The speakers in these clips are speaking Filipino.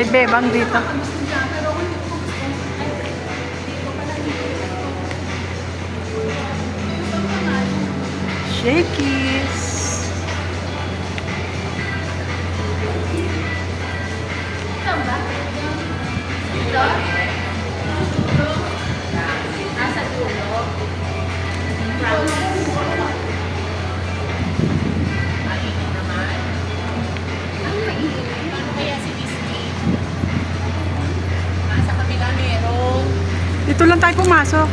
May bebang dito. Shakies. Nasa dulo. Mainit naman. Ang mainit. Kaya si Disney. Nasa kabila meron. Dito lang tayo pumasok.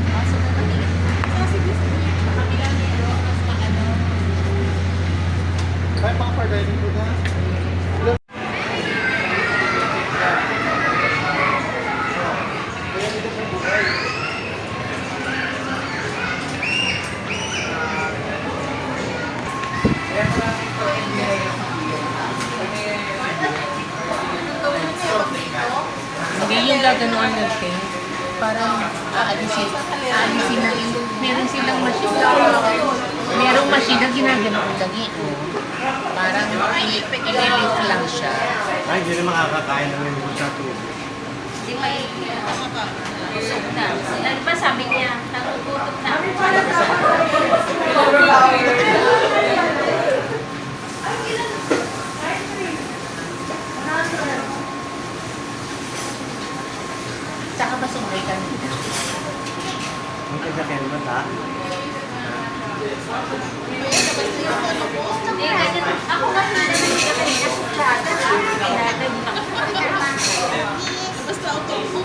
Pasok na mainit. Kaya si Disney. Sa kabila meron. Mas maano. Kaya pang for dining food na? Hindi yung gaganuan natin. Parang aalisin na yun. Meron silang machine. Merong machine na ginagano ang dagi. Parang ililift lang siya. Ay, hindi na makakakain ng lingkod sa tubig. Hindi may usok na. Ano pa sabi niya? Nagugutok na. Tsaka ba sumay ka nila? Ang kasakyan mo, ha? Hindi, ganyan. Ako kasi naman hindi kanina sutsada. Basta ako.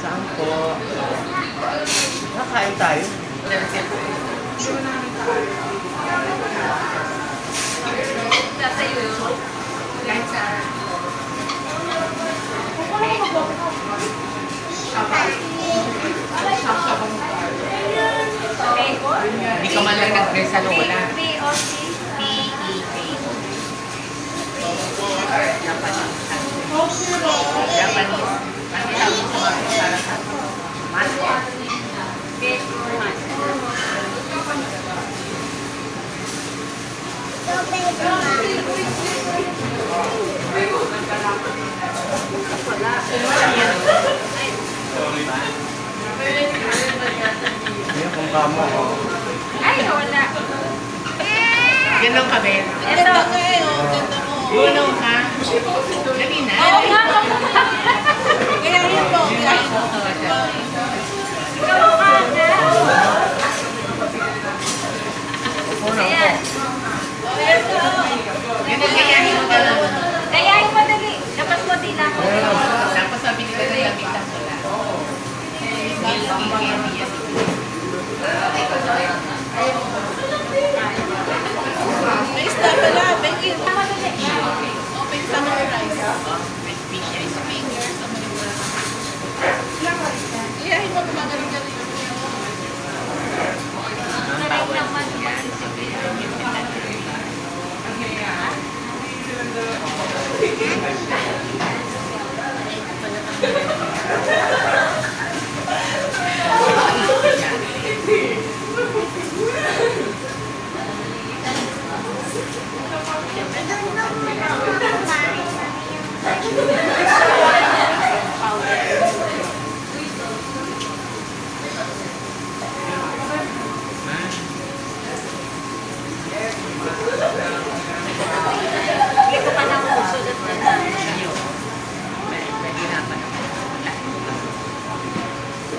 Saan po? Nakain tayo. Sasayo yun. Kahit saan. Hindi ka man lang nag-dress sa Lola. P-E-A. Japanese. Ano tawag mo sa mga para sa mascot? Hindi kung kamo. Ay, wala. Yan lang kami. Ito. Uno ka. Dali na. Oo nga, Kaya yun po. ikaw ka na. Uno po. Ayan. Yun ang kayahin mo pala. Kayahin mo dali. Dapat mo din ako. Tapos sabi nila na yung biglang wala. May isda pala, may Madali. open summer rice. Fish is Finger sa Manila. Iyahin mo kung magaling-galing. Maray naman. Hindi ko pa lang susunod na.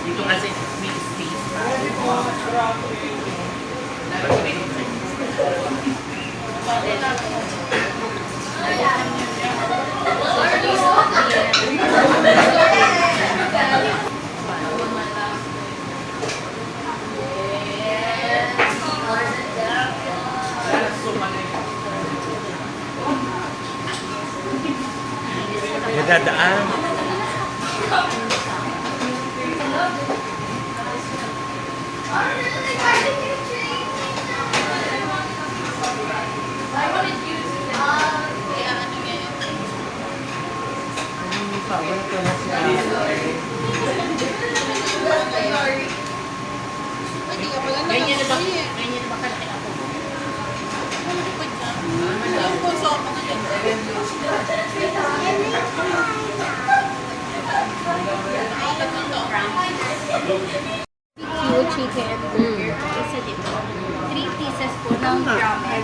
Dito kasi may space pa. Nadadaan. Ganyan na ba kalaki ako? Malaki pa dyan. Malaki po, so Cute chicken burger. Isa dito. 3 pieces po ng ramen.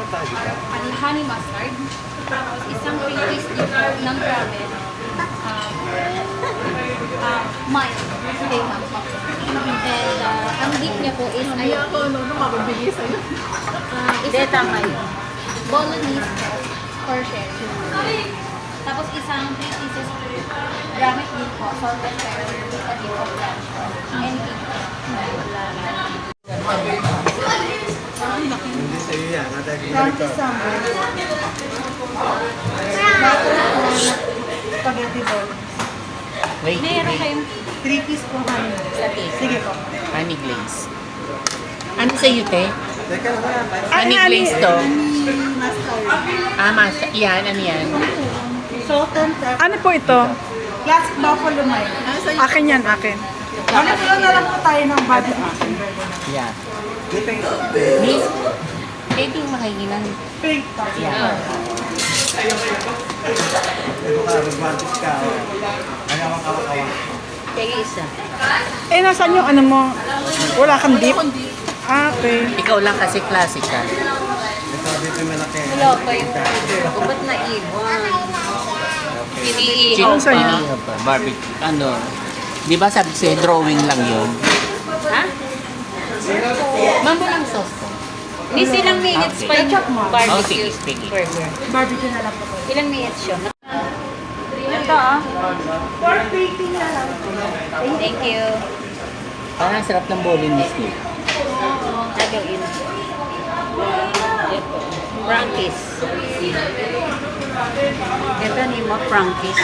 Honey mustard. Tapos isang 3 piece dito ng ramen. Mild. Okay, ma'am. And ang dip niya po is ay mabibigay sa'yo. isa bolognese for sharing. Tapos isang 3 pieces ramen din po. Salt and pepper with a dip of ranch. Anything. Hindi sa'yo yan. Francis Sambo. Spaghetti bowl. Wait, Meron wait. kayong 3 piece po honey. Sige po. Honey glaze. Ano sa'yo, te? Teka naman. Honey glaze to. Mustard. Yan, ano yan? Salt and pepper. Ano po ito? Classic buffalo mine. Akin yan, akin. Ano po na lang po tayo ng body akin. Yan. Miss, pwede makahingi ng... Pink pa. Yan. Ito ka, romantic ka. Ano ang kawa-kawa? Eh, nasaan yung ano mo? Wala kang dip? Ah, okay. Ikaw lang kasi classic ka. Ito, dito yung malaki. Wala pa yung order ko. Ba't naiwan? Chicken sa'yo? inihaw pa. Barbecue. Ano? Di ba sabi sa'yo, drawing lang yun? Ha? Mambo lang sauce ko. Hindi silang minutes pa yung Oh, barbecue sige. burger. Barbecue na lang po. Ilang minutes yun? Ito ah. 480 na lang. Thank you. Parang sarap ng bolognese niyo. Nagawin. Frankies. Ito ni mo Frankies.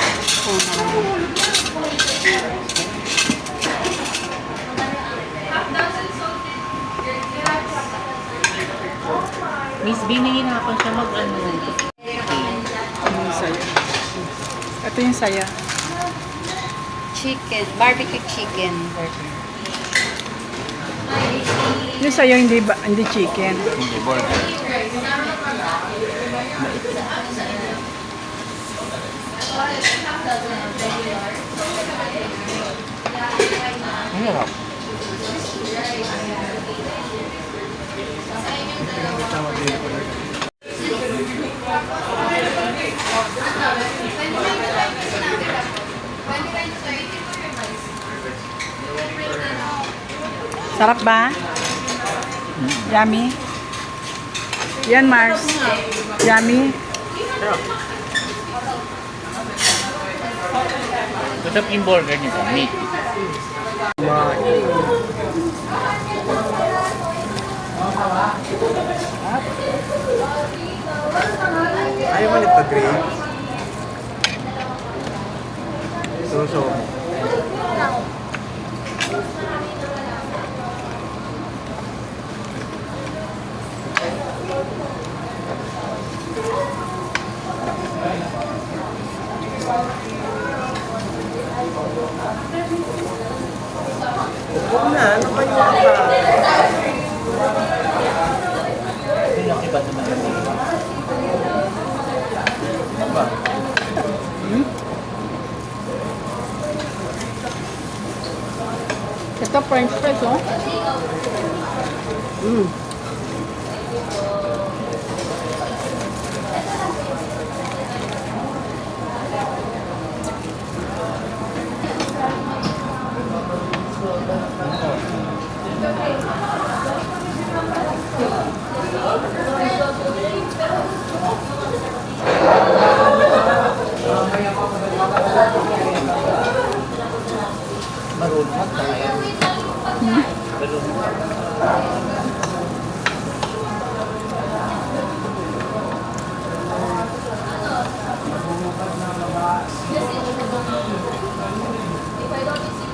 Miss B, nahihirapan siya mag-ano. Ito yung saya. Chicken. Barbecue chicken burger. Yung sayo hindi chicken. Hindi, burger. Ang hirap. Sarap ba? Yummy? Yan, Mars. Yummy? Masarap yung burger niyo, meat. Ayaw mo nito, Grey? Suso. Huwag na, ano kayo ka? Nakiba naman. Ito, french fries, oh. Marunong tayo.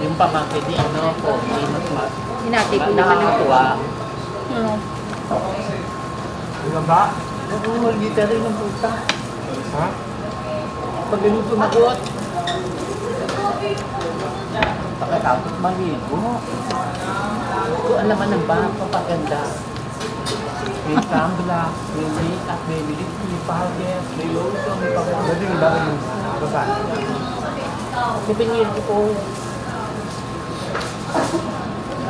Yung pamangkin ni ano ko, hindi mas Hinati ko naman ng nakakatuwa. Ano? Ano ba? Oo, dito rin ang puta. Ha? Pag ganun sumagot. Pagkatapos maligo. Kung alam naman ng baka papaganda. May sunblock, may makeup, may lipstick, may powder, may lotion, may pagkakanda. Pwede yung bakit yung basa? Kasi pinili ko po.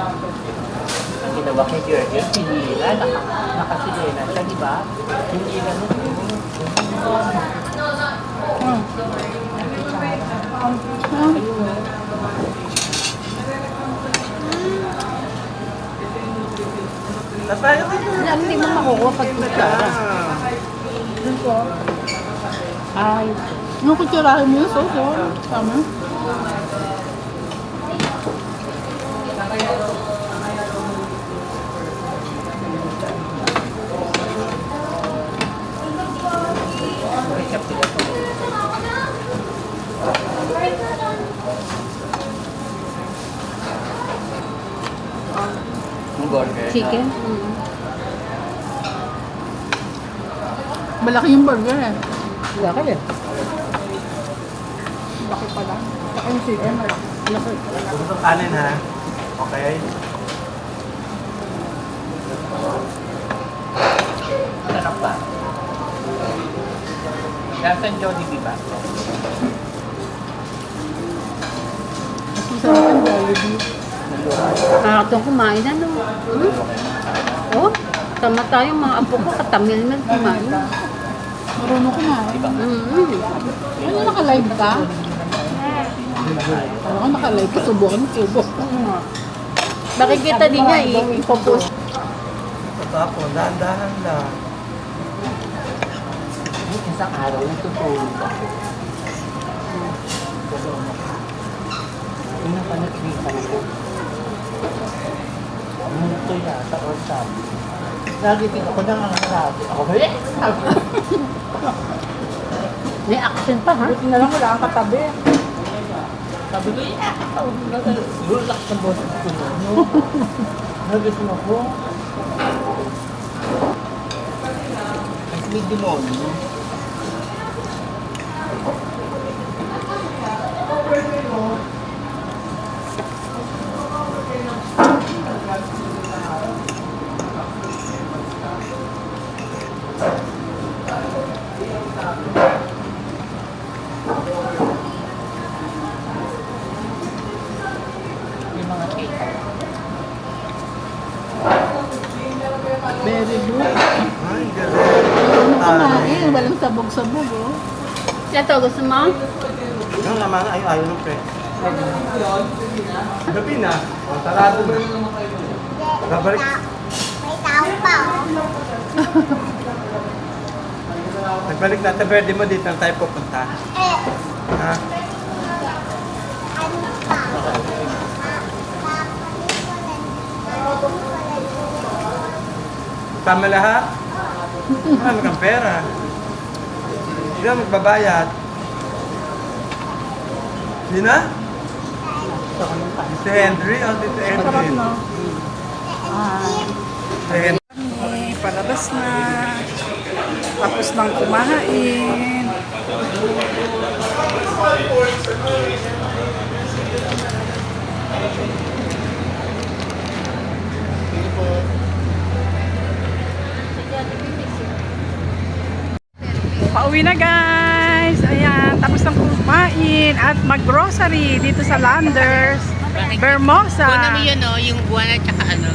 Ang ginawa kay Virgil, pinila, nakasilena siya, di ba? Hindi ganun. Tayo kayo. Hindi mo makukuha pag kutsara. Ay. Yung kutsarahin mo yung sauce, oh. Tama. Ketchup sila to. Ang burger. Chicken? Malaki yung burger eh. Laki eh. Laki pala. Laki yung chicken, malaki. Laki. Gusto ng kanin ha? Okay. Sarap ba? Lasang Jollibee ba? Sarap ang Jollibee. Nakakatong kumain ano. Oh, tama tayo mga apo ko, katamil na kumain. Marunong kumain. Ano, naka-live ka? Ano ka naka-live ka? Subukan, subo. Makikita din niya ipopost. Tapos, dahan-dahan lang. Isang araw, natutulog ako. Yung napanagritan ko. Multo yata or sabi. Nagitin ako ng ang sabi. Ako, eh! May action pa ha? Buti na lang wala kang katabi. Sabi ko, yeah! Relax na boses ko na. Nagising ako. Ang may demonyo. Yung mga cake. Very good. Ay, galing. Marunong kumain. Walang sabog-sabog, oh. Ito, gusto mo? Yung naman, ayaw ng pre. Gabi na. O, sarado na. Babalik. May tao pa, oh. Nagbalik na. Birthday mo dito. Tayo pupunta. Ha? Tama lahat? Marami kang pera. Hindi na magbabayad. Hindi na? Si Henry o si Henry? Si Henry. Palabas na. Tapos nang kumain. Pauwi na guys. Ayan, tapos nang kumain at mag-grocery dito sa Landers, Vermosa. Kunin mo yun, yung buwan at saka ano.